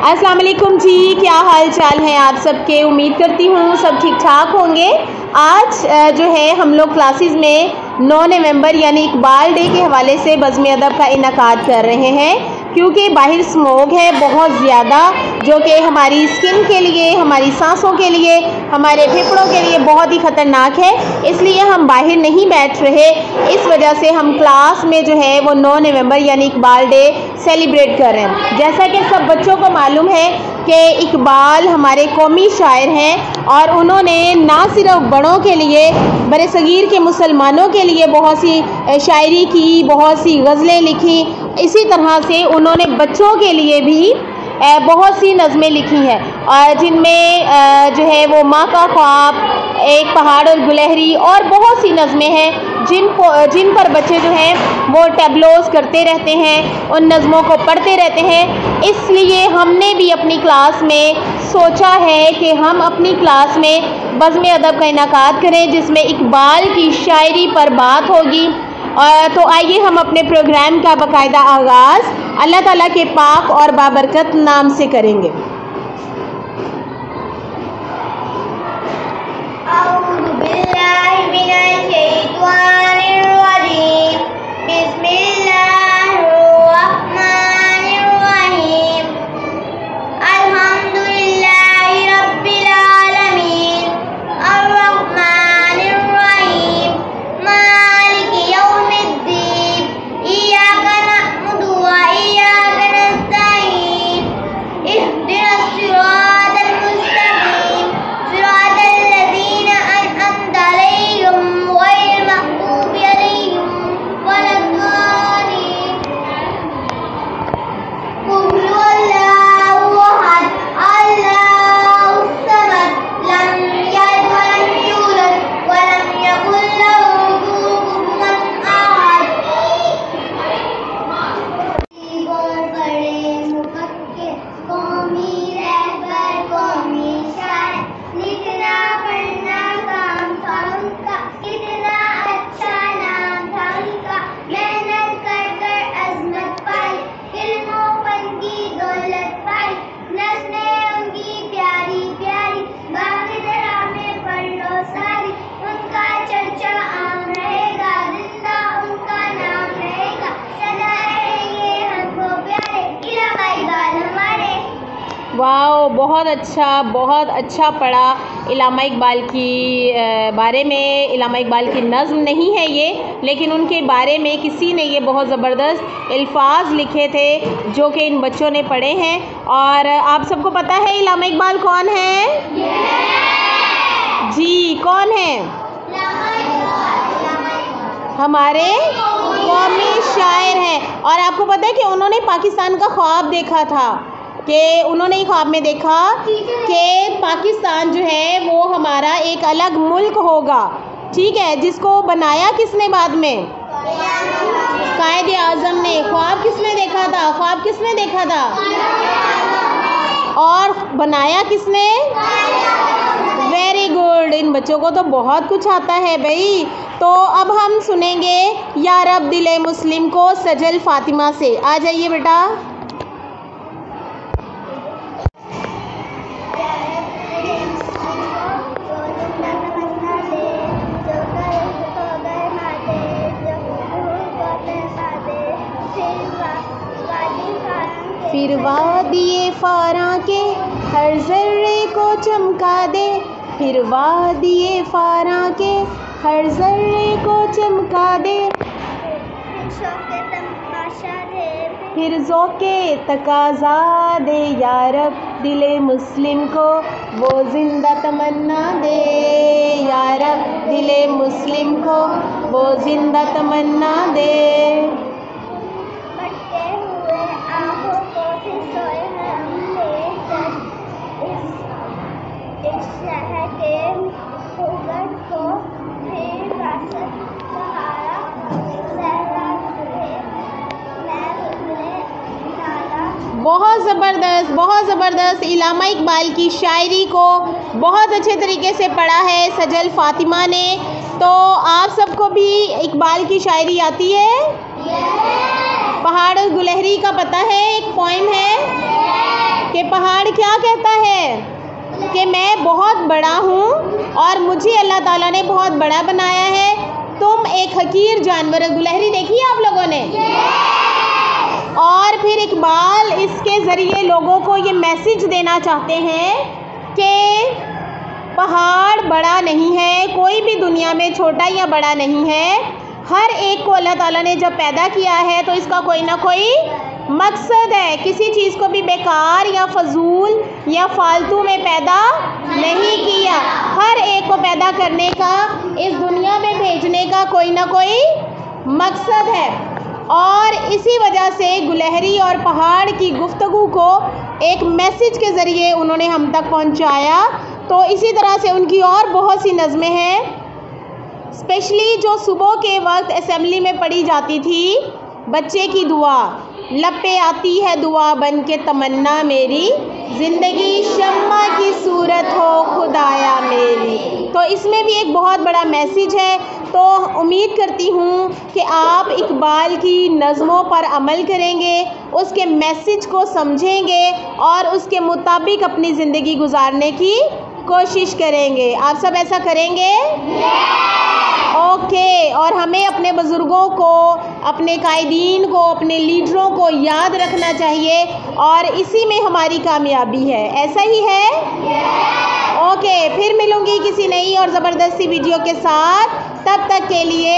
अस्सलाम वालेकुम जी, क्या हाल चाल हैं आप सबके। उम्मीद करती हूँ सब ठीक ठाक होंगे। आज जो है हम लोग क्लासेस में 9 नवंबर यानी इकबाल डे के हवाले से बज़्म अदब का इनकाद कर रहे हैं, क्योंकि बाहर स्मोक है बहुत ज़्यादा, जो कि हमारी स्किन के लिए, हमारी सांसों के लिए, हमारे फेफड़ों के लिए बहुत ही ख़तरनाक है। इसलिए हम बाहर नहीं बैठ रहे। इस वजह से हम क्लास में जो है वो 9 नवंबर यानी इकबाल डे सेलिब्रेट कर रहे हैं। जैसा कि सब बच्चों को मालूम है कि इकबाल हमारे कौमी शायर हैं और उन्होंने ना सिर्फ बड़ों के लिए, बरसगीर के मुसलमानों के लिए बहुत सी शायरी की, बहुत सी गज़लें लिखी। इसी तरह से उन्होंने बच्चों के लिए भी बहुत सी नज़में लिखी हैं, और जिनमें जो है वो माँ का ख्वाब, एक पहाड़ और गुलहरी और बहुत सी नज़में हैं जिन पर बच्चे जो हैं वो टैबलोस करते रहते हैं, उन नज़मों को पढ़ते रहते हैं। इसलिए हमने भी अपनी क्लास में सोचा है कि हम अपनी क्लास में बज़्म अदब का इनकाद करें, जिसमें इकबाल की शायरी पर बात होगी। तो आइए हम अपने प्रोग्राम का बाकायदा आगाज़ अल्लाह ताला के पाक और बाबरकत नाम से करेंगे। वाओ, बहुत अच्छा पढ़ा। इलामा इकबाल की बारे में, इलामा इकबाल की नज़्म नहीं है ये, लेकिन उनके बारे में किसी ने ये बहुत ज़बरदस्त अल्फाज लिखे थे जो कि इन बच्चों ने पढ़े हैं। और आप सबको पता है इलामा इकबाल कौन है? जी, कौन है? हमारे कौमी शायर हैं। और आपको पता है कि उन्होंने पाकिस्तान का ख्वाब देखा था, कि उन्होंने ख्वाब में देखा कि पाकिस्तान जो है वो हमारा एक अलग मुल्क होगा, ठीक है। जिसको बनाया किसने बाद में? कायदे आज़म ने। ख्वाब किसने देखा था? ख्वाब किसने देखा था? और बनाया किसने? Very good. इन बच्चों को तो बहुत कुछ आता है भाई। तो अब हम सुनेंगे या रब दिले मुस्लिम को सजल फातिमा से। आ जाइए बेटा। फिर वादिए फारा के हर जर्रे को चमका दे, फिर वादिए फारा के हर जर्रे को चमका दे, फिर ज़ौक़े तकाज़ा दे, या रब दिले मुस्लिम को वो जिंदा तमन्ना दे, या रब दिले मुस्लिम को वो जिंदा तमन्ना दे। बहुत ज़बरदस्त इलामा इकबाल की शायरी को बहुत अच्छे तरीके से पढ़ा है सजल फातिमा ने। तो आप सबको भी इकबाल की शायरी आती है? पहाड़ और गुलहरी का पता है? एक पोइम है कि क्या कहता है कि मैं बहुत बड़ा हूँ और मुझे अल्लाह ताला ने बहुत बड़ा बनाया है, तुम एक हकीर जानवर। गुलहरी देखी है आप लोगों ने? और फिर इकबाल इसके ज़रिए लोगों को ये मैसेज देना चाहते हैं कि पहाड़ बड़ा नहीं है, कोई भी दुनिया में छोटा या बड़ा नहीं है। हर एक को अल्लाह ताला ने जब पैदा किया है तो इसका कोई ना कोई मकसद है। किसी चीज़ को भी बेकार या फजूल या फालतू में पैदा नहीं किया। हर एक को पैदा करने का, इस दुनिया में भेजने का कोई ना कोई मकसद है। और इसी वजह से गुलहरी और पहाड़ की गुफ्तगू को एक मैसेज के ज़रिए उन्होंने हम तक पहुंचाया। तो इसी तरह से उनकी और बहुत सी नज़में हैं, स्पेशली जो सुबह के वक्त असेंबली में पढ़ी जाती थी। बच्चे की दुआ, लब पे आती है दुआ बन के तमन्ना मेरी, ज़िंदगी शम्मा की सूरत हो खुदाया मेरी। तो इसमें भी एक बहुत बड़ा मैसेज है। तो उम्मीद करती हूँ कि आप इकबाल की नज़मों पर अमल करेंगे, उसके मैसेज को समझेंगे और उसके मुताबिक अपनी ज़िंदगी गुजारने की कोशिश करेंगे। आप सब ऐसा करेंगे? ओके। और हमें अपने बुज़ुर्गों को, अपने कायदीन को, अपने लीडरों को याद रखना चाहिए और इसी में हमारी कामयाबी है। ऐसा ही है? ओके। फिर मिलूँगी किसी नई और ज़बरदस्त वीडियो के साथ। तब तक के लिए